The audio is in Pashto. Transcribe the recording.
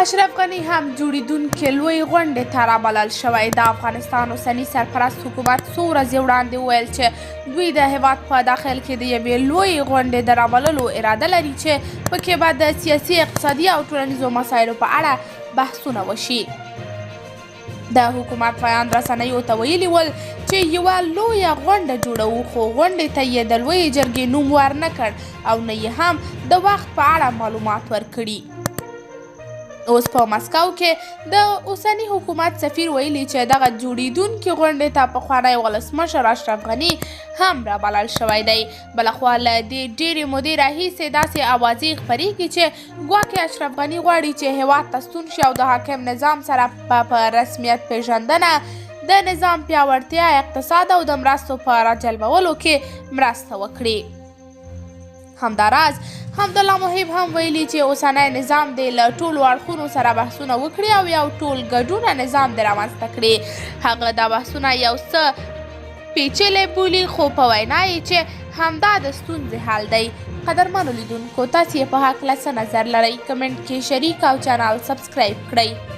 اشرف غني هم جوړېدونکې لویې غونډې ته رابلل شوی. د افغانستان اوسني سرپرست حکومت څو ورځې وړاندې وویل چې دوی د هیواد په داخل کې د یوې لویې غونډې د رابللو اراده لري چې پکې به د سیاسي، اقتصادي او ټولنیزو مسایلو په اړه بحثونه وشي. د حکومت بیان رسنیو ته ویلي ول چې یوه لویه غونډه جوړوو، خو غونډې ته یې د لویې جرګې نوم ورنه کړ او نه یې هم د وخت په اړه معلومات ورکړي. اوس په مسکو کې د اوسني حکومت سفیر ویلي چې دغه جوړېدونکې غونډې ته پخوانی ولسمشر اشرف غني هم رابلل شوی دی. بلخوا له دې ډېرې مودې راهیسې داسې اوازې خپرېږي چې ګواکې اشرف غني غواړي چې هېواد ته ستون شي او د حاکم نظام سره په رسمیت پیژندنه، د نظام پیاوړتیا، اقتصاد او د مرستو په راجلبولو کې مرسته وکړي. همداراز حمدالله محب هم ویلي چې اوسنی نظام دی له ټولو اړخونو سره بحثونه وکړي او یو ټول ګډونه نظام دی رامنځته کړي. هغه دا بحثونه یو څه پیچلی بولي، خو په وینا یې چې همدا د ستونزې حل دی. قدرمنو لیدونکو، تاسې یې په هکله څه نظر لرئ؟ کمنټ کې شریک او چینل سبسکرایب کړئ.